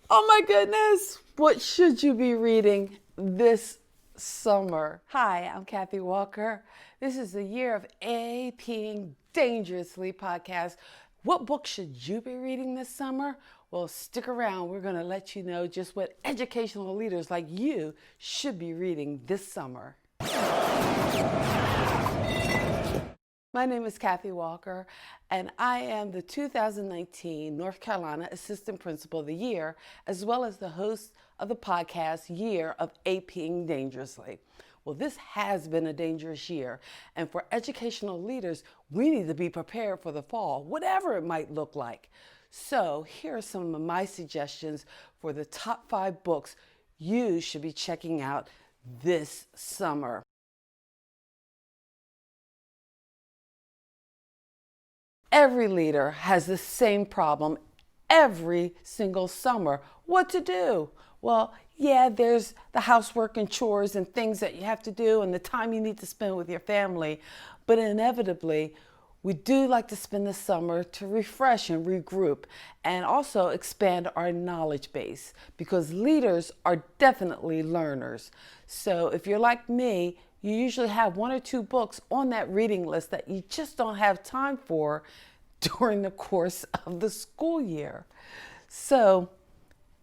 Oh my goodness, what should you be reading this summer? Hi, I'm Kathy Walker. This is the Year of Aping Dangerously podcast. What book should you be reading this summer? Well, stick around. We're going to let you know just what educational leaders like you should be reading this summer. My name is Kathy Walker, and I am the 2019 North Carolina Assistant Principal of the Year, as well as the host of the podcast Year of Aping Dangerously. Well, this has been a dangerous year, and for educational leaders, we need to be prepared for the fall, whatever it might look like. So here are some of my suggestions for the top 5 books you should be checking out this summer. Every leader has the same problem every single summer. What to do? Well, yeah, there's the housework and chores and things that you have to do and the time you need to spend with your family. But inevitably, we do like to spend the summer to refresh and regroup and also expand our knowledge base because leaders are definitely learners. So if you're like me, you usually have 1 or 2 books on that reading list that you just don't have time for during the course of the school year. So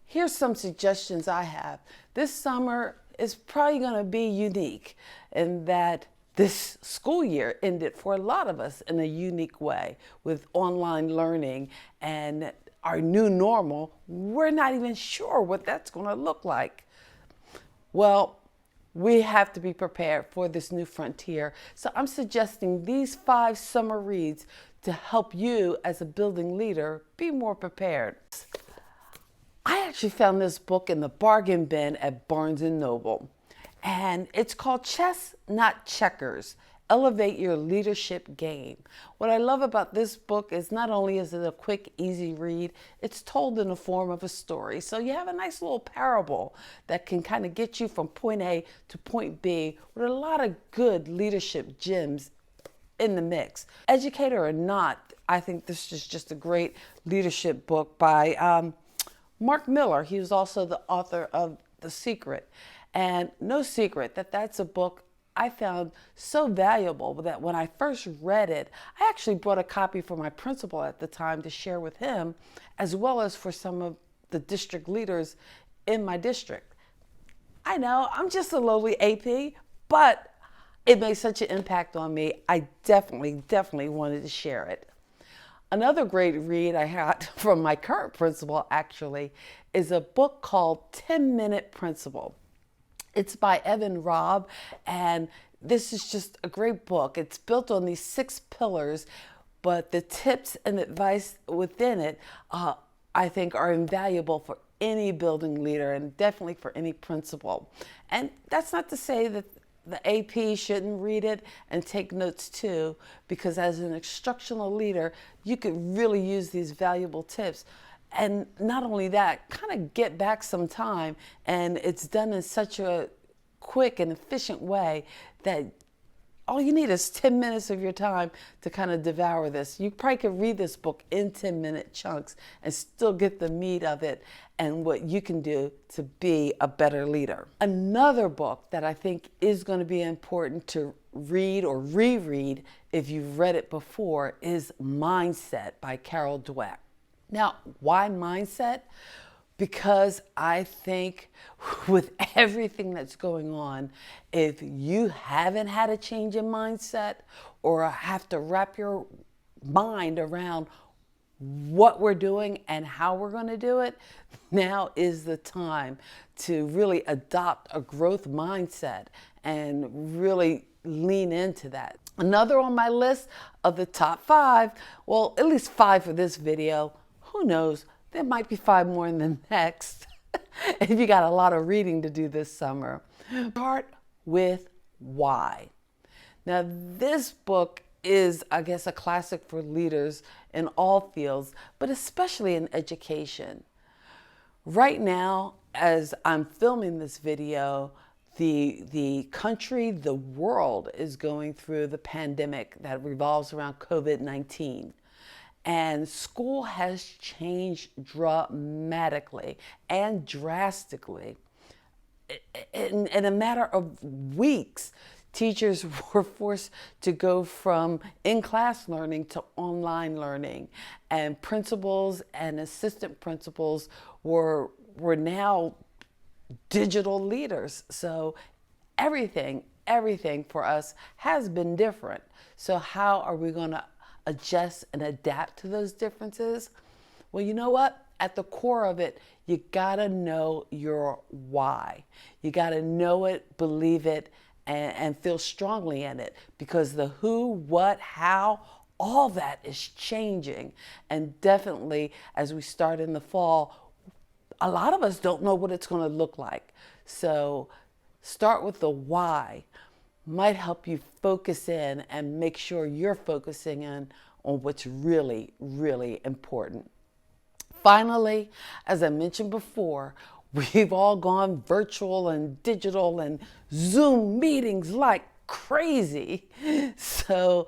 here's some suggestions I have. This summer is probably going to be unique in that this school year ended for a lot of us in a unique way with online learning and our new normal. We're not even sure what that's going to look like. Well, we have to be prepared for this new frontier. So I'm suggesting these 5 summer reads to help you as a building leader be more prepared. I actually found this book in the bargain bin at Barnes & Noble, and it's called Chess, Not Checkers. Elevate Your Leadership Game. What I love about this book is not only is it a quick, easy read, it's told in the form of a story. So you have a nice little parable that can kind of get you from point A to point B with a lot of good leadership gems in the mix. Educator or not, I think this is just a great leadership book by Mark Miller. He was also the author of The Secret. And no secret that that's a book I found so valuable that when I first read it, I actually brought a copy for my principal at the time to share with him, as well as for some of the district leaders in my district. I know, I'm just a lowly AP, but it made such an impact on me, I definitely wanted to share it. Another great read I had from my current principal, actually, is a book called 10-Minute Principal. It's by Robb, and this is just a great book. It's built on these 6 pillars, but the tips and advice within it, I think, are invaluable for any building leader and definitely for any principal. And that's not to say that the AP shouldn't read it and take notes too, because as an instructional leader, you could really use these valuable tips. And not only that, kind of get back some time, and it's done in such a quick and efficient way that all you need is 10 minutes of your time to kind of devour this. You probably could read this book in 10-minute chunks and still get the meat of it and what you can do to be a better leader. Another book that I think is going to be important to read or reread if you've read it before is Mindset by Dweck. Now, why mindset? Because I think with everything that's going on, if you haven't had a change in mindset or have to wrap your mind around what we're doing and how we're going to do it, now is the time to really adopt a growth mindset and really lean into that. Another on my list of the top 5, well, at least 5 for this video. Who knows? There might be 5 more in the next if you got a lot of reading to do this summer. Start with Why. Now, this book is, I guess, a classic for leaders in all fields, but especially in education. Right now, as I'm filming this video, the country, the world is going through the pandemic that revolves around COVID-19. And school has changed dramatically and drastically. In a matter of weeks, teachers were forced to go from in-class learning to online learning, and principals and assistant principals were now digital leaders. So everything for us has been different. So how are we going to adjust and adapt to those differences? Well, you know what? At the core of it, you gotta know your why. You gotta know it, believe it, and feel strongly in it, because the who, what, how, all that is changing. And definitely as we start in the fall, a lot of us don't know what it's going to look like. So start with the why. Might help you focus in and make sure you're focusing in on what's really, really important. Finally, as I mentioned before, we've all gone virtual and digital and Zoom meetings like crazy. So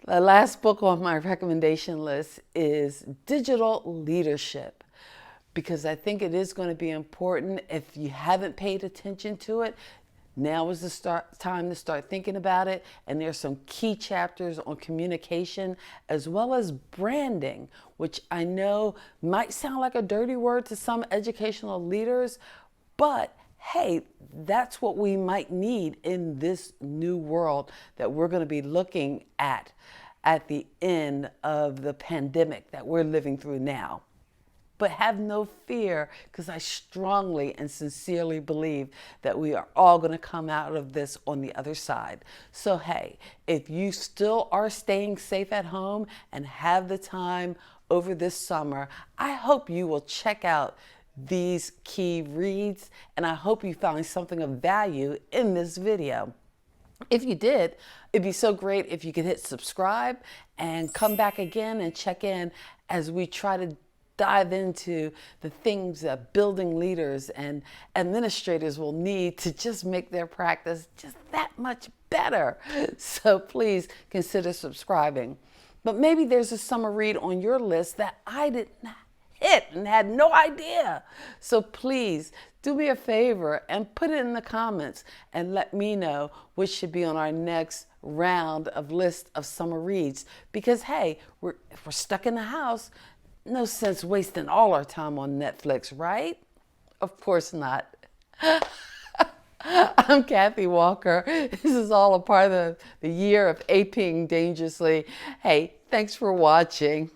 the last book on my recommendation list is Digital Leadership, because I think it is going to be important. If you haven't paid attention to it, now is the time to start thinking about it. And there's some key chapters on communication as well as branding, which I know might sound like a dirty word to some educational leaders, but hey, that's what we might need in this new world that we're going to be looking at the end of the pandemic that we're living through now. But have no fear, because I strongly and sincerely believe that we are all going to come out of this on the other side. So hey, if you still are staying safe at home and have the time over this summer, I hope you will check out these key reads, and I hope you found something of value in this video. If you did, it'd be so great if you could hit subscribe and come back again and check in as we try to dive into the things that building leaders and administrators will need to just make their practice just that much better. So please consider subscribing. But maybe there's a summer read on your list that I didn't hit and had no idea. So please do me a favor and put it in the comments and let me know which should be on our next round of list of summer reads. Because hey, if we're stuck in the house, no sense wasting all our time on Netflix, right? Of course not. I'm Kathy Walker. This is all a part of the year of Aping Dangerously. Hey, thanks for watching.